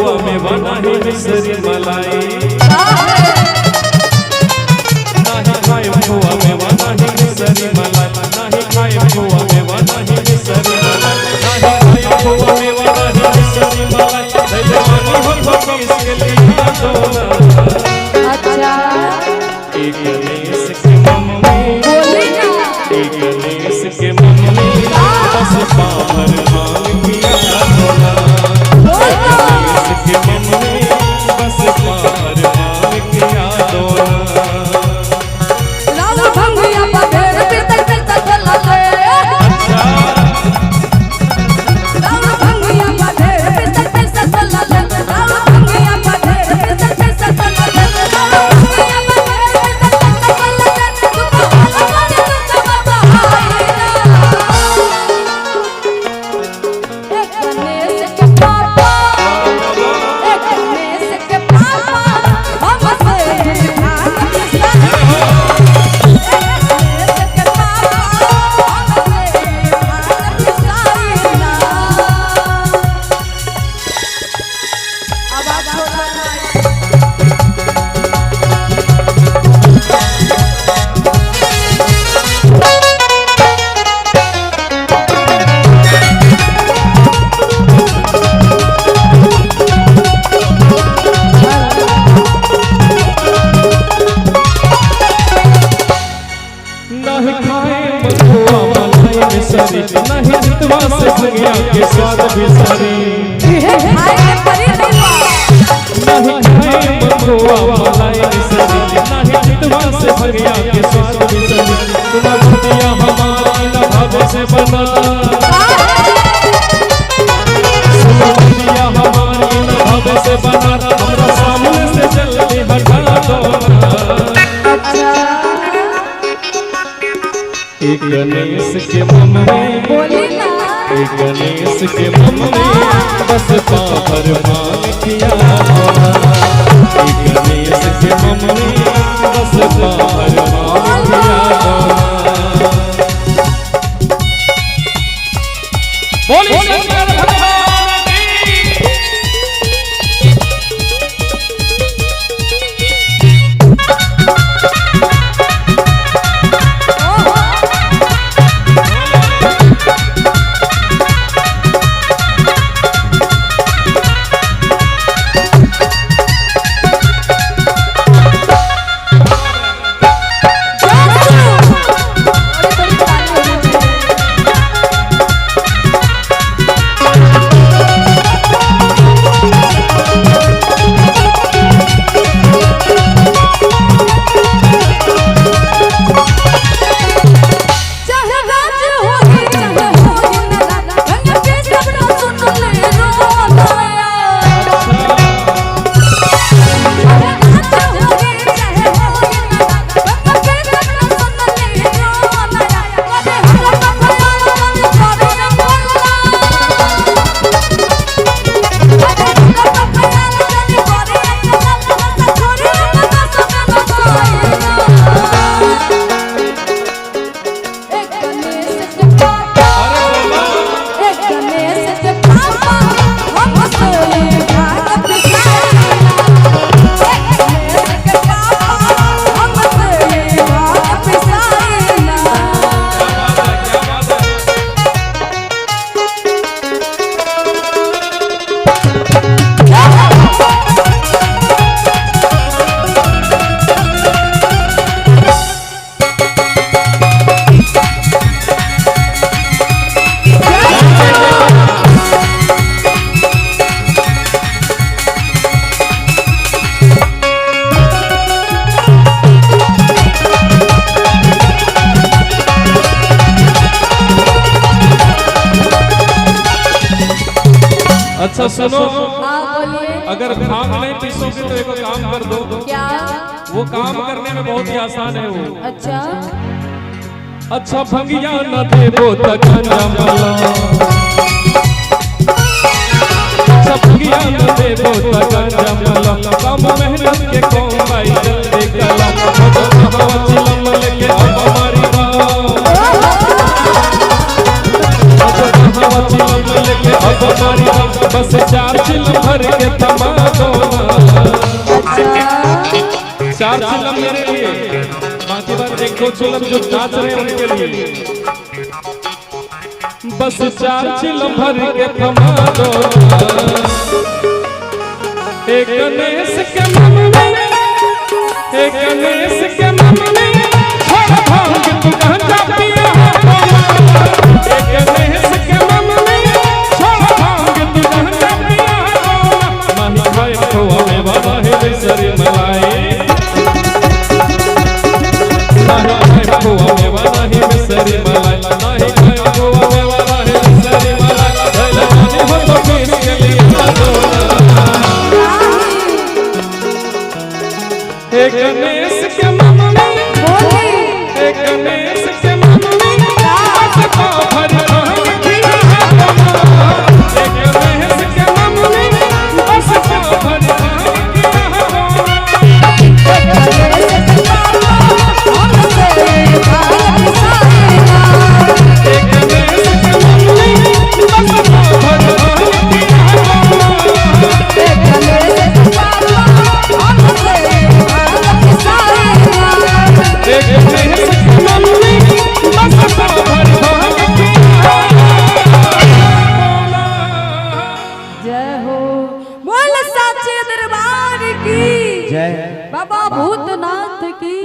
खोआ में बना ही मिसरी मलाई नाही खाए खोआ में बना ही मिसरी मलाई नाही खाए खोआ में बना ही मिसरी मलाई नाही खाए खोआ में बना ही मिसरी मलाई जवानी हो तो इसके लिए दोना अच्छा एक गणेश के मम्मी बोली ना एक गणेश के मम्मी बस बाहर मांग किया दोना गणेश के मम्मी बस बाहर मांग किया दोना लाल भंगिया बधेर पितर पितर चला ले अच्छा लाल भंगिया बधेर पितर पितर चला ले लाल भंगिया बधेर पितर पितर चला ले लाल भंगिया बधेर पितर पितर चला ले तू तो भगवान तू बाबा हायरा एक गणेश के पापा हम से भाग पिसाई नहीं खाए खोआ मलाई मिसरी नहीं जितवा से भंगिया के स्वाद बिसरी नहीं खाए खोआ मलाई मिसरी नहीं जितवा से भंगिया के स्वाद बिसरी तुम भंगिया हमारी न भावे से बना भंगिया हमारी न भावे से बना हमरा सामने से जल्दी हटा दो एक गणेश के मम्मी एक गणेश के मम्मी बस बाहर मांग किया एक गणेश के मम्मी बस बाहर मांग किया बोली शंकर भगवान की अच्छा सुनो अगर भांग नहीं पीसोगे तो एक काम कर दो क्या वो काम करने में बहुत ही आसान है वो अच्छा अच्छा भंगिया न देबो त गांजा मला अच्छा भंगिया न देबो त गांजा मला काम मेहनत के कौन भाई जल्दी कला हवा चिलम लेके अब हमारी हवा चिलम लेके अब हमारी बस चार चिलम भर के थमा दो अच्छा 4 चिलम मेरे लिए, बाकी बात 1-2 चिलम जो नाच रहे हैं उनके लिए। बस 4 चिलम भर के थमा दो एक गणेश के मन में, एक गणेश के मन में छोड़ भांग तू गांजा पिया हो। एक गणेश के मन में छोड़ भांग तू गांजा पिया हो। नहीं खाए खोआ मेवा नहीं मिसरी मलाई, नहीं खाए खोआ मेवा नहीं मिसरी मलाई, नहीं खाए खोआ मेवा नहीं मिसरी मलाई। जवानी हो तो पीस के लिए दो एक गणेश के मन में, एक गणेश के मन में आसपा भर भांग पिया हो। एक गणेश के मन में आसपा भर भांग पिया हो। एक गणेश के मन में आसपा भर भांग पिया हो। एक गणेश के मन में आसपा भर भांग पिया हो। जय हो बोल साचे दरबार की जय बाबा भूतनाथ की।